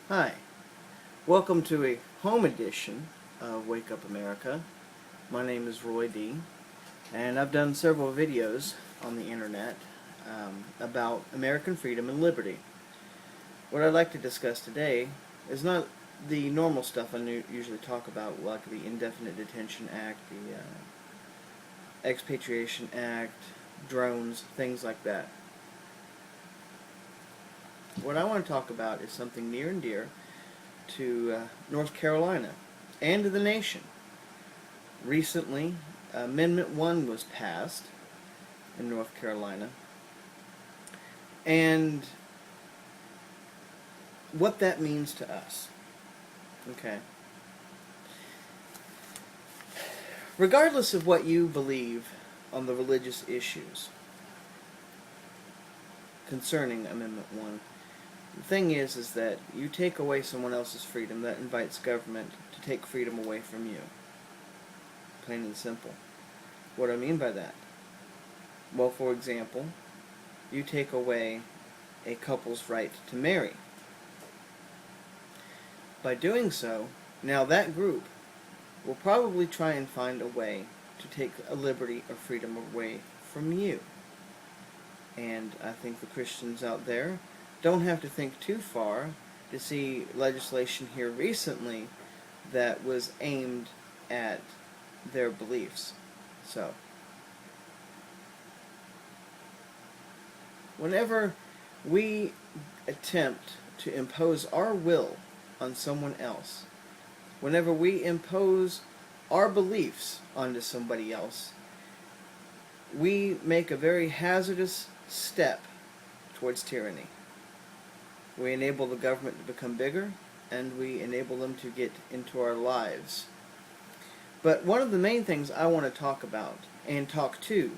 Hi, welcome to a home edition of Wake Up America. My name is Roy D, and I've done several videos on the internet about American freedom and liberty. What I'd like to discuss today is not the normal stuff I usually talk about, like the Indefinite Detention Act, the Expatriation Act, drones, things like that. What I want to talk about is something near and dear to North Carolina and to the nation. Recently, Amendment 1 was passed in North Carolina, and what that means to us. Okay. Regardless of what you believe on the religious issues concerning Amendment 1, the thing is that you take away someone else's freedom, that invites government to take freedom away from you. Plain and simple. What do I mean by that? Well, for example, you take away a couple's right to marry. By doing so, now that group will probably try and find a way to take a liberty or freedom away from you. And I think the Christians out there don't have to think too far to see legislation here recently that was aimed at their beliefs. So, whenever we attempt to impose our will on someone else, whenever we impose our beliefs onto somebody else, we make a very hazardous step towards tyranny. We enable the government to become bigger, and we enable them to get into our lives. But one of the main things I want to talk about and talk to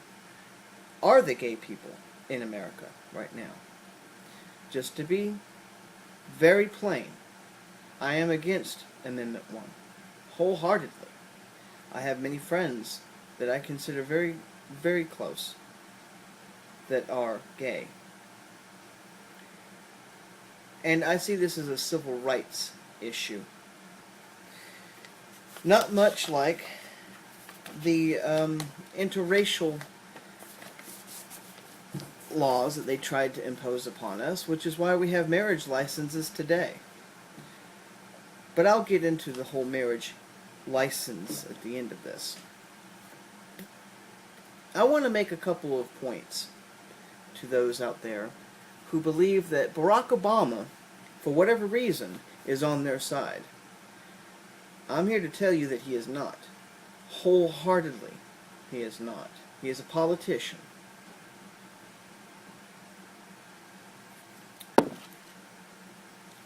are the gay people in America right now. Just to be very plain, I am against Amendment 1, wholeheartedly. I have many friends that I consider very, very close that are gay. And I see this as a civil rights issue. Not much like the interracial laws that they tried to impose upon us, which is why we have marriage licenses today. But I'll get into the whole marriage license at the end of this. I want to make a couple of points to those out there who believe that Barack Obama, for whatever reason, is on their side. I'm here to tell you that he is not. Wholeheartedly, he is not. He is a politician.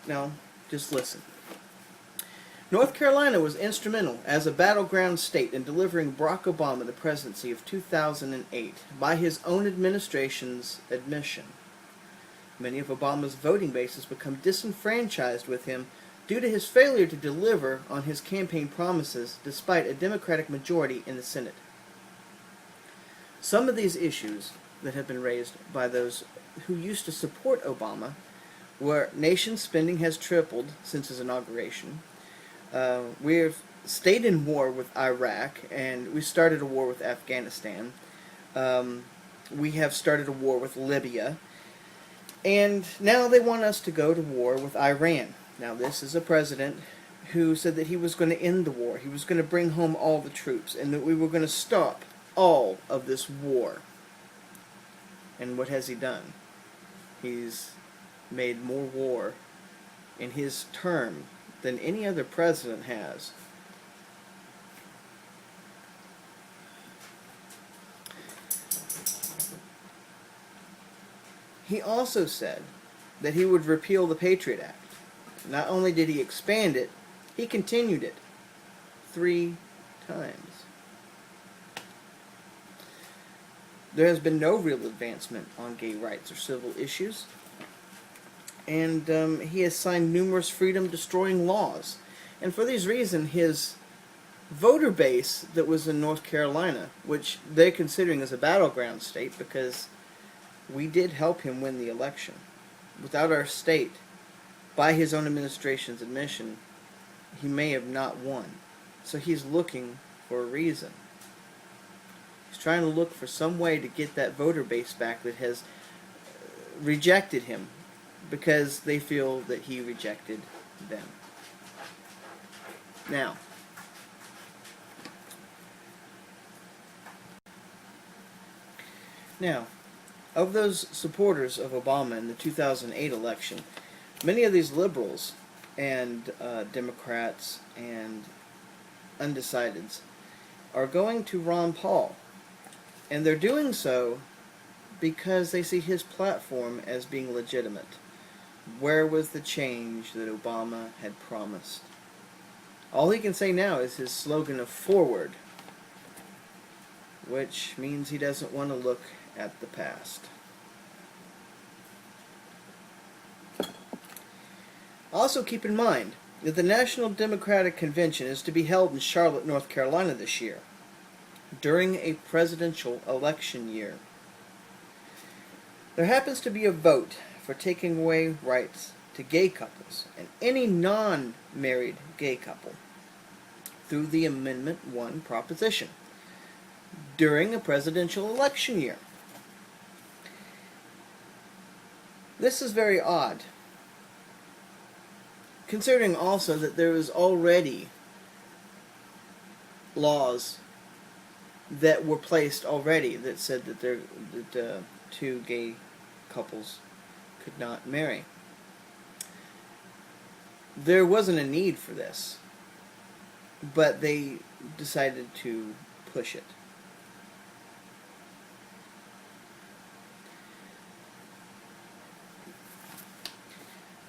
Now, just listen. North Carolina was instrumental as a battleground state in delivering Barack Obama the presidency of 2008 by his own administration's admission. Many of Obama's voting bases become disenfranchised with him due to his failure to deliver on his campaign promises despite a Democratic majority in the Senate. Some of these issues that have been raised by those who used to support Obama were nation spending has tripled since his inauguration. We've stayed in war with Iraq, and we started a war with Afghanistan. We have started a war with Libya. And now they want us to go to war with Iran. Now, this is a president who said that he was going to end the war. He was going to bring home all the troops, and that we were going to stop all of this war. And what has he done? He's made more war in his term than any other president has. He also said that he would repeal the Patriot Act. Not only did he expand it, he continued it 3 times. There has been no real advancement on gay rights or civil issues. And he has signed numerous freedom-destroying laws. And for these reasons, his voter base that was in North Carolina, which they're considering as a battleground state because we did help him win the election. Without our state by his own administration's admission, he may have not won. So he's looking for a reason. He's trying to look for some way to get that voter base back that has rejected him because they feel that he rejected them. Now, of those supporters of Obama in the 2008 election, many of these liberals and Democrats and undecideds are going to Ron Paul. And they're doing so because they see his platform as being legitimate. Where was the change that Obama had promised? All he can say now is his slogan of forward, which means he doesn't want to look at the past. Also keep in mind that the National Democratic Convention is to be held in Charlotte, North Carolina this year, during a presidential election year. There happens to be a vote for taking away rights to gay couples and any non-married gay couple through the Amendment 1 proposition during a presidential election year. This is very odd, considering also that there is already laws that were placed already that said that two gay couples could not marry. There wasn't a need for this, but they decided to push it.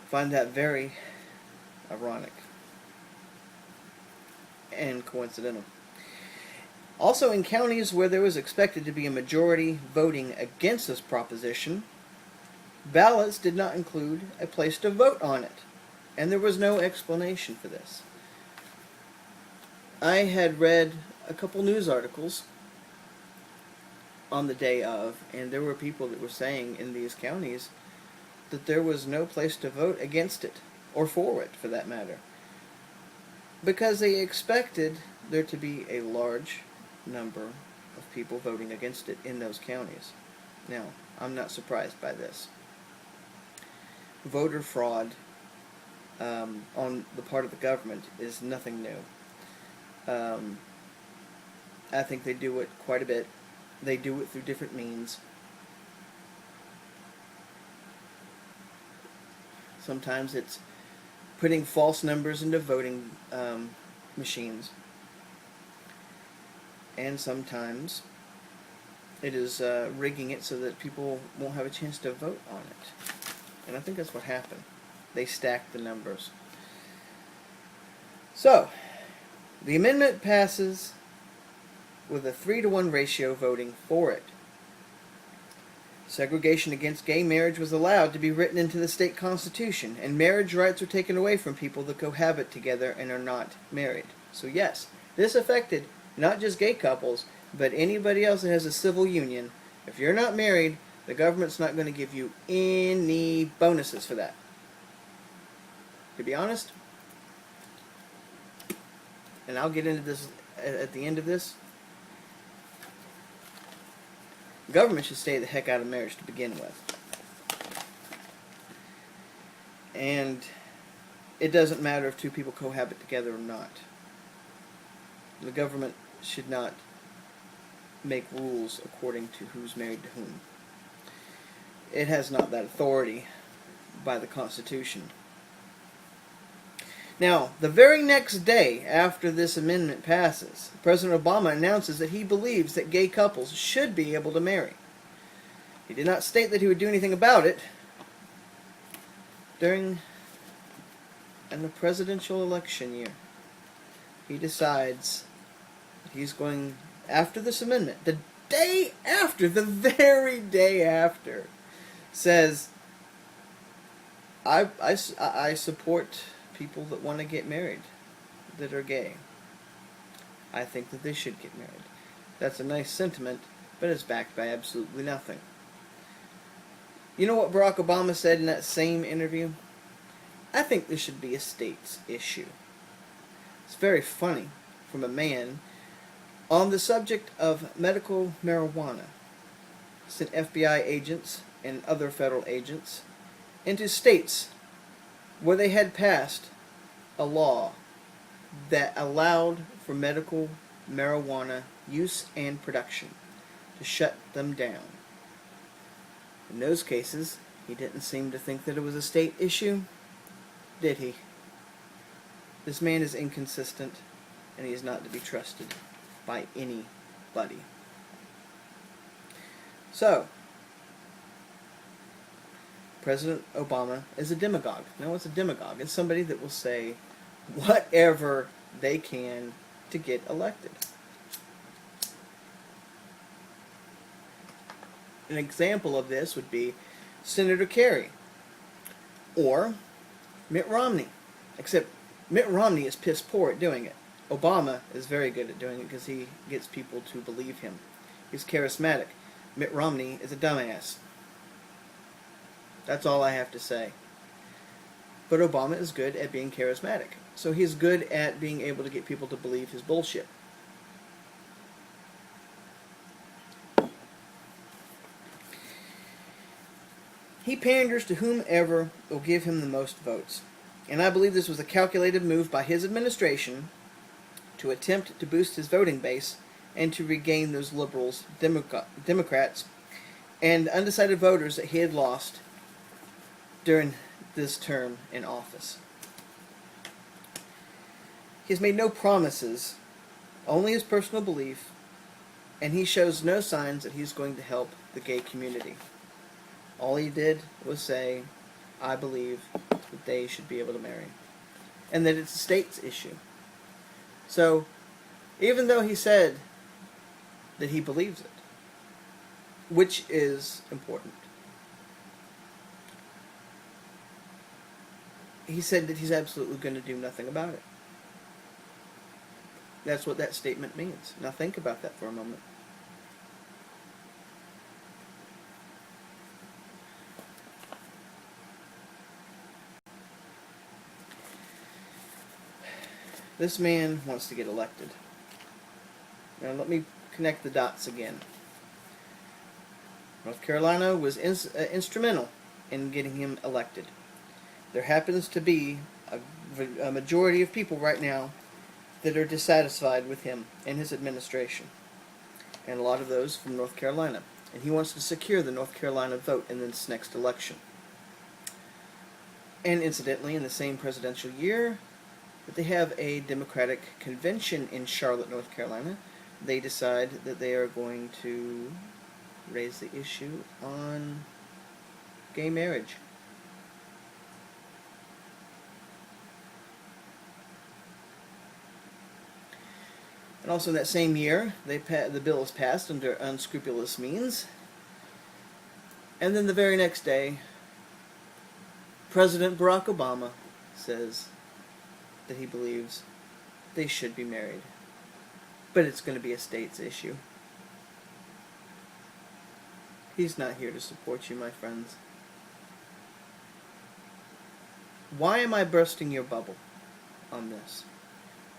Find that very ironic and coincidental. Also, in counties where there was expected to be a majority voting against this proposition, ballots did not include a place to vote on it, and there was no explanation for this. I had read a couple news articles on the day of, and there were people that were saying in these counties that there was no place to vote against it, or for it, for that matter, because they expected there to be a large number of people voting against it in those counties. Now, I'm not surprised by this. Voter fraud on the part of the government is nothing new. I think they do it quite a bit. They do it through different means. Sometimes it's putting false numbers into voting machines. And sometimes it is rigging it so that people won't have a chance to vote on it. And I think that's what happened. They stacked the numbers. So, the amendment passes with a 3-to-1 ratio voting for it. Segregation against gay marriage was allowed to be written into the state constitution, and marriage rights are taken away from people that cohabit together and are not married. So yes, this affected not just gay couples, but anybody else that has a civil union. If you're not married, the government's not going to give you any bonuses for that. To be honest, and I'll get into this at the end of this, the government should stay the heck out of marriage to begin with. And it doesn't matter if two people cohabit together or not. The government should not make rules according to who's married to whom. It has not that authority by the Constitution. Now, the very next day after this amendment passes, President Obama announces that he believes that gay couples should be able to marry. He did not state that he would do anything about it. In the presidential election year, he decides that he's going, after this amendment, the day after, the very day after, says, I support people that want to get married, that are gay. I think that they should get married. That's a nice sentiment, but it's backed by absolutely nothing. You know what Barack Obama said in that same interview? I think this should be a state's issue. It's very funny from a man on the subject of medical marijuana sent FBI agents and other federal agents into states where they had passed a law that allowed for medical marijuana use and production to shut them down. In those cases, he didn't seem to think that it was a state issue, did he? This man is inconsistent, and he is not to be trusted by anybody. So, President Obama is a demagogue. Now, what's a demagogue? It's somebody that will say whatever they can to get elected. An example of this would be Senator Kerry or Mitt Romney. Except Mitt Romney is piss poor at doing it. Obama is very good at doing it because he gets people to believe him. He's charismatic. Mitt Romney is a dumbass. That's all I have to say. But Obama is good at being charismatic. So he's good at being able to get people to believe his bullshit. He panders to whomever will give him the most votes. And I believe this was a calculated move by his administration to attempt to boost his voting base and to regain those liberals, Democrats, and undecided voters that he had lost during this term in office. He has made no promises, only his personal belief, and he shows no signs that he's going to help the gay community. All he did was say, I believe that they should be able to marry, and that it's a state's issue. So, even though he said that he believes it, which is important, he said that he's absolutely going to do nothing about it. That's what that statement means. Now think about that for a moment. This man wants to get elected. Now let me connect the dots again. North Carolina was instrumental in getting him elected. There happens to be a majority of people right now that are dissatisfied with him and his administration. And a lot of those from North Carolina. And he wants to secure the North Carolina vote in this next election. And incidentally, in the same presidential year that they have a Democratic convention in Charlotte, North Carolina, they decide that they are going to raise the issue on gay marriage. And also in that same year, the bill is passed under unscrupulous means. And then the very next day, President Barack Obama says that he believes they should be married. But it's going to be a state's issue. He's not here to support you, my friends. Why am I bursting your bubble on this?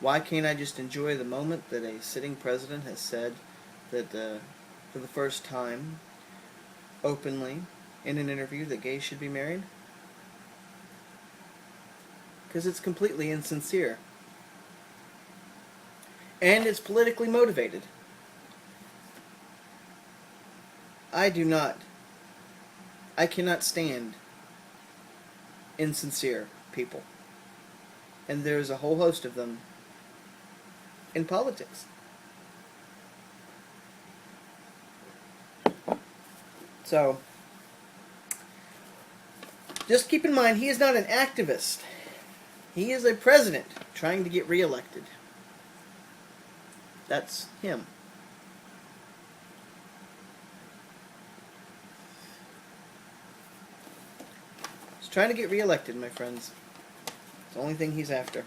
Why can't I just enjoy the moment that a sitting president has said that for the first time, openly, in an interview, that gays should be married? Because it's completely insincere. And it's politically motivated. I cannot stand insincere people. And there's a whole host of them in politics. So, just keep in mind, he is not an activist. He is a president trying to get reelected. That's him. He's trying to get reelected, my friends. It's the only thing he's after.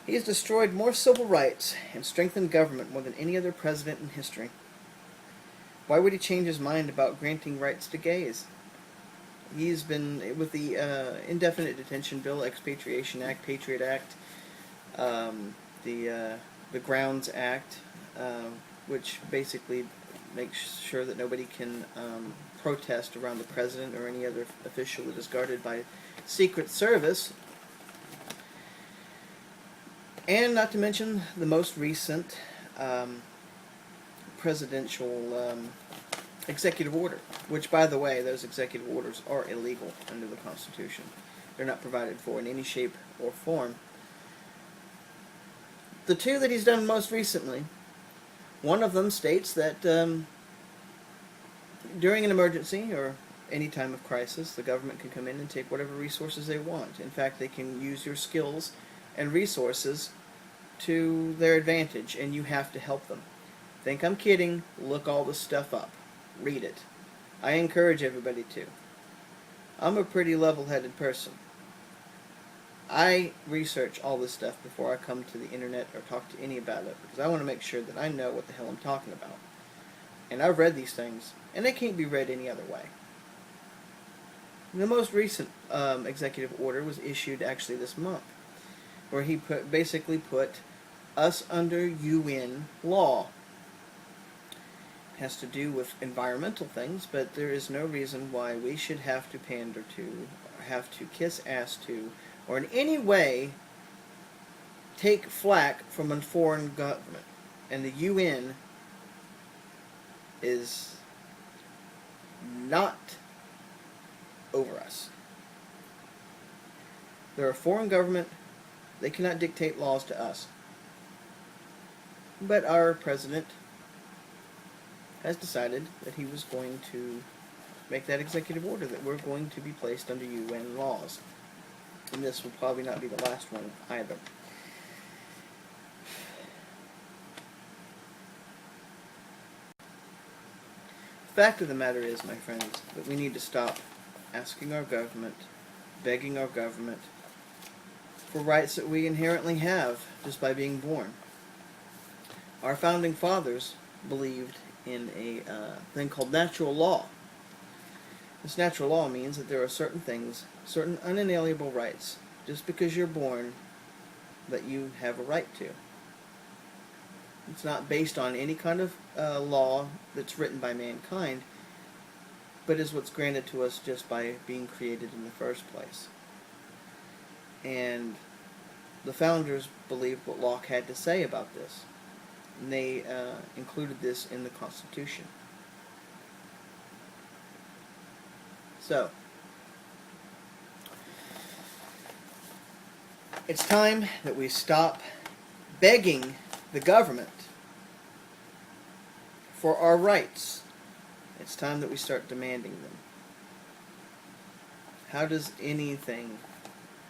He has destroyed more civil rights and strengthened government more than any other president in history. Why would he change his mind about granting rights to gays? He's been with the Indefinite Detention Bill, Expatriation Act, Patriot Act, the Grounds Act, which basically makes sure that nobody can protest around the president or any other official that is guarded by Secret Service. And not to mention the most recent presidential executive order, which, by the way, those executive orders are illegal under the Constitution. They're not provided for in any shape or form. The two that he's done most recently, one of them states that during an emergency or any time of crisis, the government can come in and take whatever resources they want. In fact, they can use your skills and resources to their advantage, and you have to help them. Think I'm kidding? Look all this stuff up. Read it. I encourage everybody to. I'm a pretty level-headed person. I research all this stuff before I come to the internet or talk to any about it, because I want to make sure that I know what the hell I'm talking about. And I've read these things, and they can't be read any other way. The most recent executive order was issued actually this month, where he basically put us under UN law. It has to do with environmental things, but there is no reason why we should have to pander to, or have to kiss ass to, or in any way take flack from a foreign government. And the UN is not over us. They're a foreign government. They cannot dictate laws to us. But our president has decided that he was going to make that executive order that we're going to be placed under UN laws. And this will probably not be the last one either. The fact of the matter is, my friends, that we need to stop asking our government, begging our government for rights that we inherently have just by being born. Our founding fathers believed in a thing called natural law. This natural law means that there are certain things, certain unalienable rights, just because you're born, that you have a right to. It's not based on any kind of law that's written by mankind, but is what's granted to us just by being created in the first place. And the founders believed what Locke had to say about this. And they included this in the Constitution. So, it's time that we stop begging the government for our rights. It's time that we start demanding them. How does anything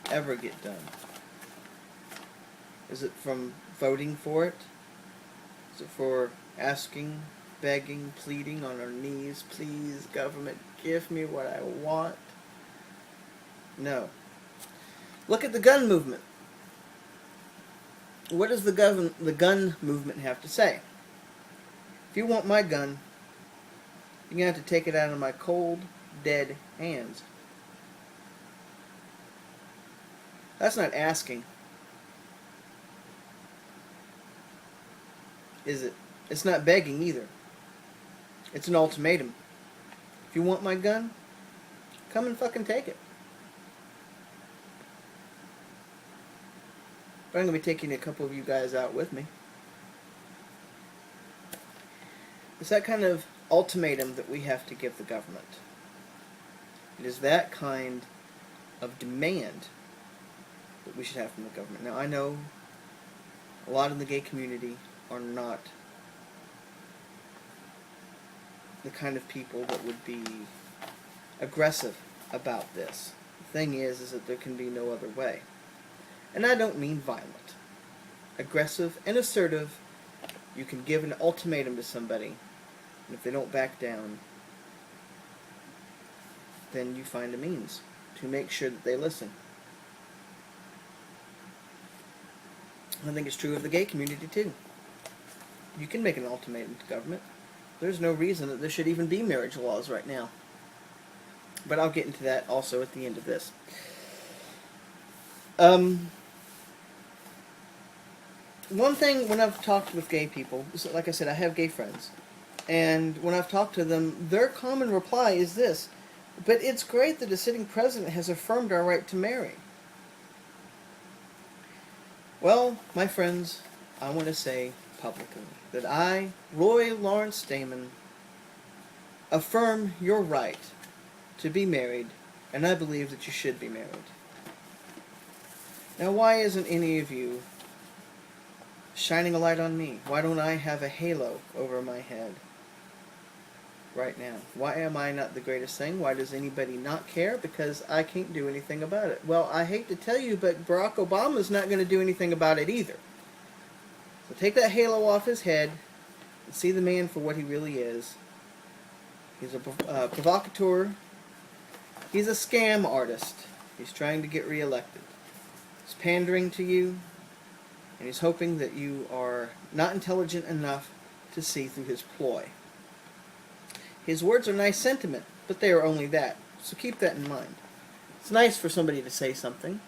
ever get done? Is it from voting for it? Is it for asking, begging, pleading on our knees, please, government, give me what I want? No. Look at the gun movement. What does the gun movement have to say? If you want my gun, you're going to have to take it out of my cold, dead hands. That's not asking. Is it? It's not begging either. It's an ultimatum. If you want my gun, come and fucking take it. But I'm going to be taking a couple of you guys out with me. It's that kind of ultimatum that we have to give the government. It is that kind of demand that we should have from the government. Now, I know a lot in the gay community are not the kind of people that would be aggressive about this. The thing is that there can be no other way. And I don't mean violent. Aggressive and assertive. You can give an ultimatum to somebody, and if they don't back down, then you find a means to make sure that they listen. I think it's true of the gay community too. You can make an ultimatum to government. There's no reason that there should even be marriage laws right now. But I'll get into that also at the end of this. Um, One thing when I've talked with gay people, like I said, I have gay friends, and when I've talked to them, their common reply is this: but it's great that a sitting president has affirmed our right to marry. Well, my friends, I want to say publicly that I, Roy Lawrence Damon, affirm your right to be married, and I believe that you should be married. Now, why isn't any of you shining a light on me? Why don't I have a halo over my head right now? Why am I not the greatest thing? Why does anybody not care? Because I can't do anything about it. Well, I hate to tell you, but Barack Obama's not going to do anything about it either. So take that halo off his head and see the man for what he really is. He's a provocateur. He's a scam artist. He's trying to get reelected. He's pandering to you, and he's hoping that you are not intelligent enough to see through his ploy. His words are nice sentiment, but they are only that, so keep that in mind. It's nice for somebody to say something,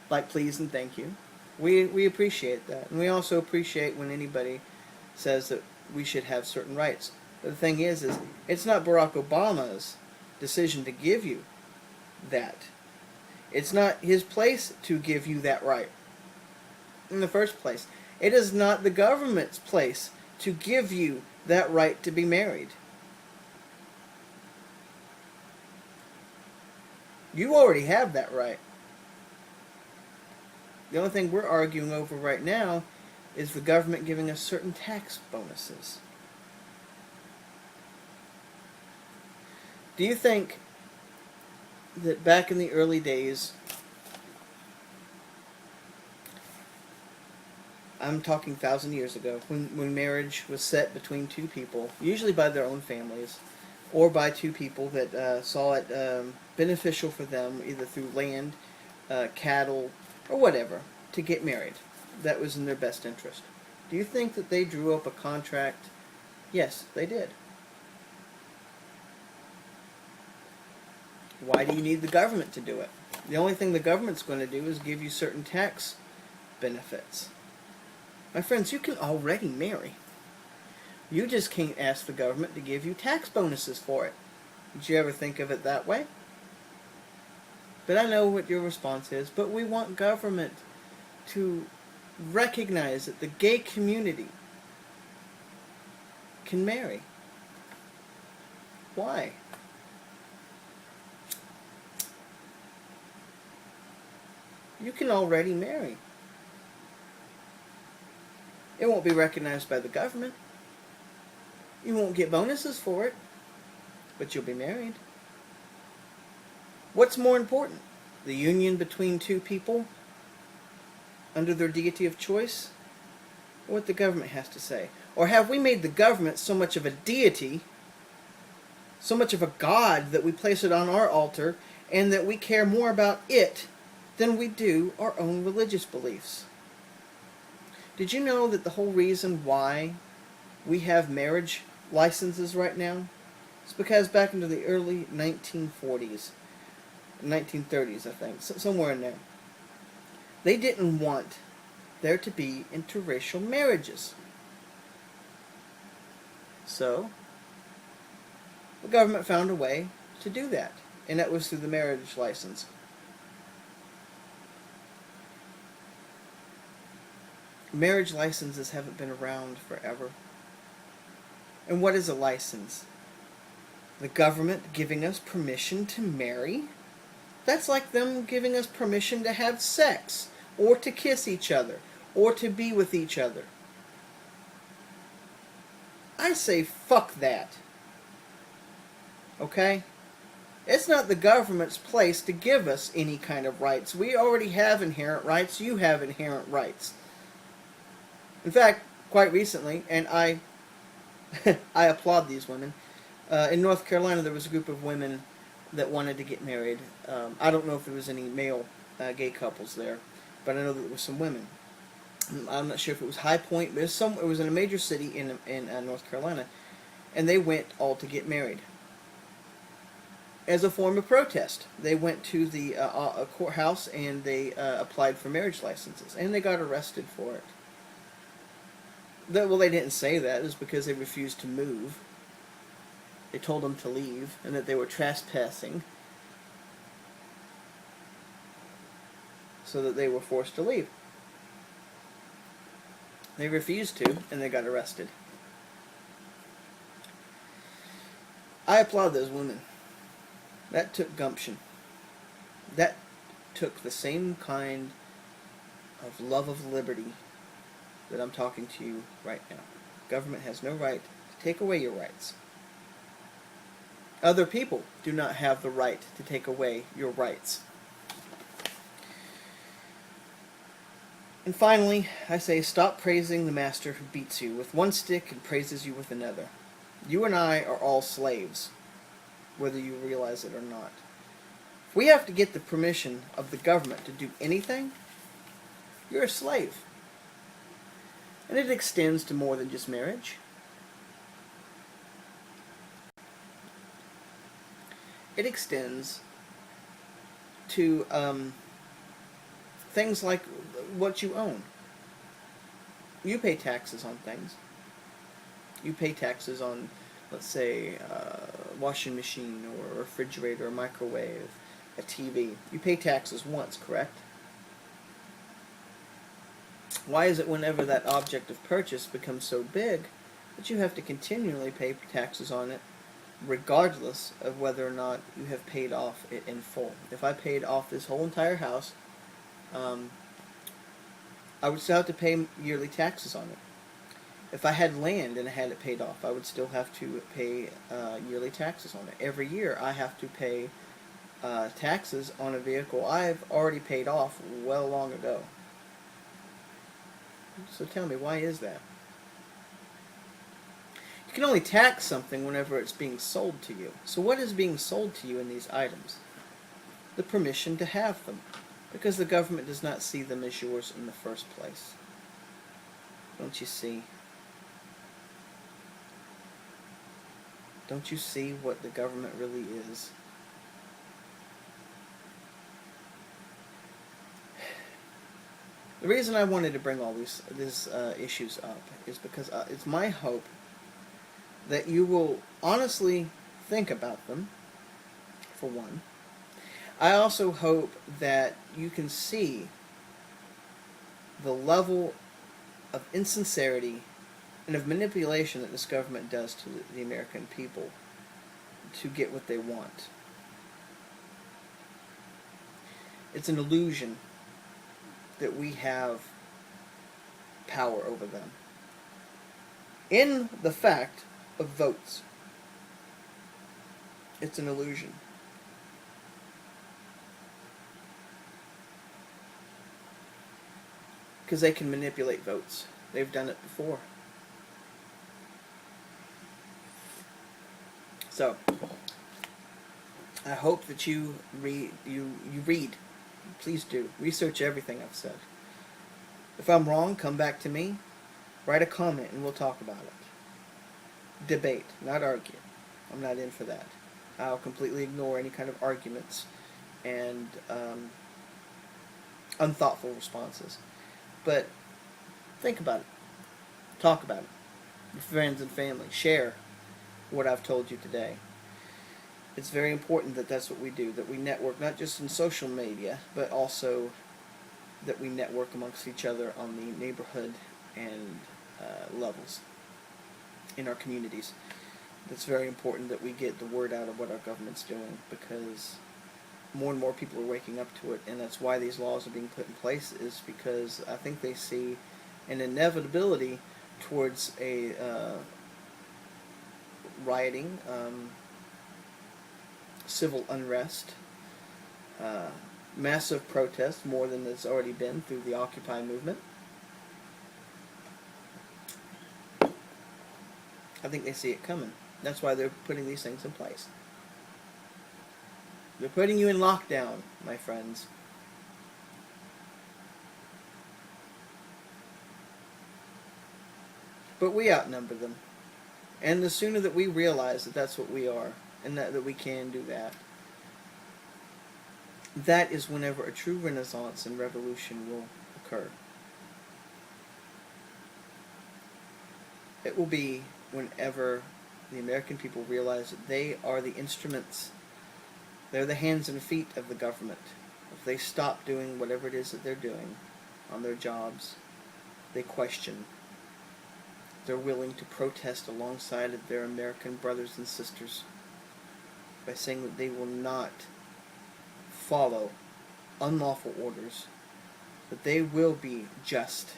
like please and thank you. We appreciate that, and we also appreciate when anybody says that we should have certain rights. But the thing is it's not Barack Obama's decision to give you that. It's not his place to give you that right in the first place. It is not the government's place to give you that right to be married. You already have that right. The only thing we're arguing over right now is the government giving us certain tax bonuses. Do you think that back in the early days, I'm talking 1,000 years ago, when marriage was set between two people, usually by their own families, or by two people that saw it beneficial for them, either through land, cattle, or whatever, to get married. That was in their best interest. Do you think that they drew up a contract? Yes, they did. Why do you need the government to do it? The only thing the government's going to do is give you certain tax benefits. My friends, you can already marry. You just can't ask the government to give you tax bonuses for it. Did you ever think of it that way? But I know what your response is, but we want government to recognize that the gay community can marry. Why? You can already marry. It won't be recognized by the government. You won't get bonuses for it, but you'll be married. What's more important? The union between two people under their deity of choice? Or what the government has to say? Or have we made the government so much of a deity, so much of a god, that we place it on our altar and that we care more about it than we do our own religious beliefs? Did you know that the whole reason why we have marriage licenses right now is because back into the early 1940s, 1930s, I think, somewhere in there, they didn't want there to be interracial marriages. So, the government found a way to do that, and that was through the marriage license. Marriage licenses haven't been around forever. And what is a license? The government giving us permission to marry? That's like them giving us permission to have sex, or to kiss each other, or to be with each other. I say fuck that. Okay? It's not the government's place to give us any kind of rights. We already have inherent rights. You have inherent rights. In fact, quite recently, and I applaud these women, in North Carolina there was a group of women that wanted to get married. I don't know if there was any male gay couples there, but I know that there were some women. I'm not sure if it was High Point, but it was in a major city in North Carolina, and they went all to get married. as a form of protest. They went to the courthouse and they applied for marriage licenses, and they got arrested for it. Well, they didn't say that. It was because they refused to move. They told them to leave, and that they were trespassing, so that they were forced to leave. They refused to, and they got arrested. I applaud those women. That took gumption. That took the same kind of love of liberty that I'm talking to you right now. Government has no right to take away your rights. Other people do not have the right to take away your rights. And finally, I say, stop praising the master who beats you with one stick and praises you with another. You and I are all slaves, whether you realize it or not. If we have to get the permission of the government to do anything, you're a slave. And it extends to more than just marriage. It extends to things like what you own. You pay taxes on things. You pay taxes on, let's say, a washing machine or a refrigerator, a microwave, a TV. You pay taxes once, correct? Why is it whenever that object of purchase becomes so big that you have to continually pay taxes on it, regardless of whether or not you have paid off it in full? If I paid off this whole entire house, I would still have to pay yearly taxes on it. If I had land and I had it paid off, I would still have to pay yearly taxes on it. Every year I have to pay taxes on a vehicle I've already paid off well long ago. So tell me, why is that? You can only tax something whenever it's being sold to you. So what is being sold to you in these items? The permission to have them, because the government does not see them as yours in the first place. Don't you see? Don't you see what the government really is? The reason I wanted to bring all these issues up is because it's my hope that you will honestly think about them, for one. I also hope that you can see the level of insincerity and of manipulation that this government does to the American people to get what they want. It's an illusion that we have power over them. In the fact of votes, it's an illusion. Because they can manipulate votes. They've done it before. So, I hope that you read. Please do. Research everything I've said. If I'm wrong, come back to me. Write a comment and we'll talk about it. Debate, not argue. I'm not in for that. I'll completely ignore any kind of arguments and unthoughtful responses. But think about it. Talk about it with friends and family. Share what I've told you today. It's very important that that's what we do, that we network not just in social media, but also that we network amongst each other on the neighborhood and levels in our communities. It's very important that we get the word out of what our government's doing, because more and more people are waking up to it, and that's why these laws are being put in place, is because I think they see an inevitability towards a rioting, civil unrest, massive protest, more than there's already been through the Occupy movement. I think they see it coming. That's why they're putting these things in place. They're putting you in lockdown, my friends. But we outnumber them. And the sooner that we realize that that's what we are, and that we can do that, that is whenever a true renaissance and revolution will occur. It will be whenever the American people realize that they are the instruments, they're the hands and feet of the government. If they stop doing whatever it is that they're doing on their jobs, they question. They're willing to protest alongside of their American brothers and sisters by saying that they will not follow unlawful orders, that they will be just,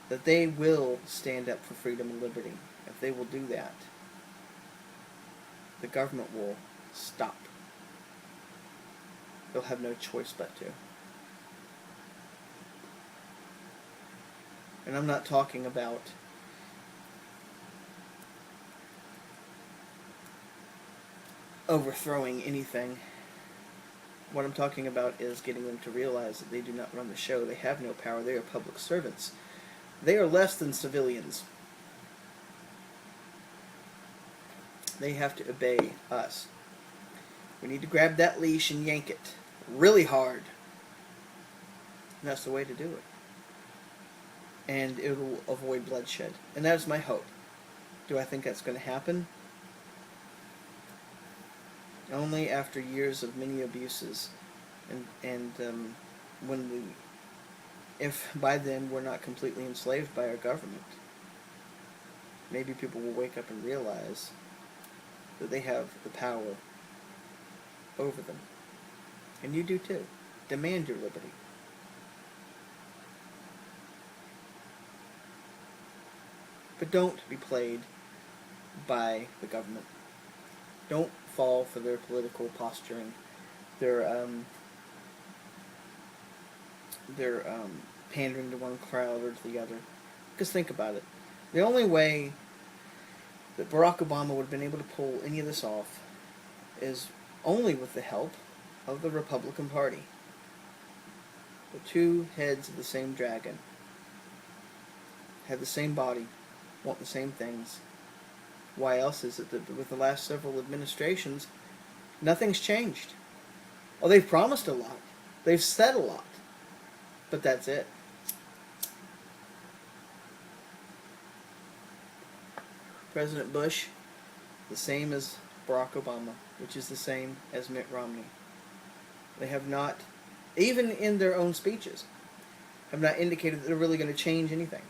that they will stand up for freedom and liberty. If they will do that, the government will stop. They'll have no choice but to. And I'm not talking about overthrowing anything. What I'm talking about is getting them to realize that they do not run the show. They have no power. They are public servants. They are less than civilians. They have to obey us. We need to grab that leash and yank it really hard. And that's the way to do it. And it will avoid bloodshed. And that is my hope. Do I think that's going to happen? Only after years of many abuses, and if by then we're not completely enslaved by our government, maybe people will wake up and realize that they have the power over them. And you do too. Demand your liberty. But don't be played by the government. Don't fall for their political posturing, their pandering to one crowd or to the other. Because think about it. The only way that Barack Obama would have been able to pull any of this off is only with the help of the Republican Party. The two heads of the same dragon have the same body, want the same things. Why else is it that with the last several administrations, nothing's changed? Well, they've promised a lot. They've said a lot. But that's it. President Bush, the same as Barack Obama, which is the same as Mitt Romney. They have not, even in their own speeches, have not indicated that they're really going to change anything.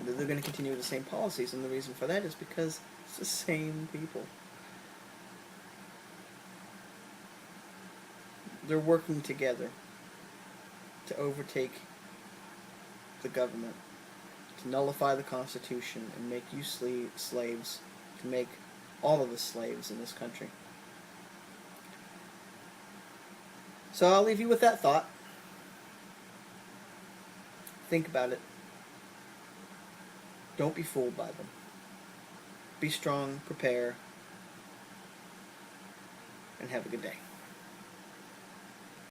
That they're going to continue with the same policies, and the reason for that is because it's the same people. They're working together to overtake the government, to nullify the Constitution and make you slaves, to make all of us slaves in this country. So I'll leave you with that thought. Think about it. Don't be fooled by them. Be strong, prepare, and have a good day.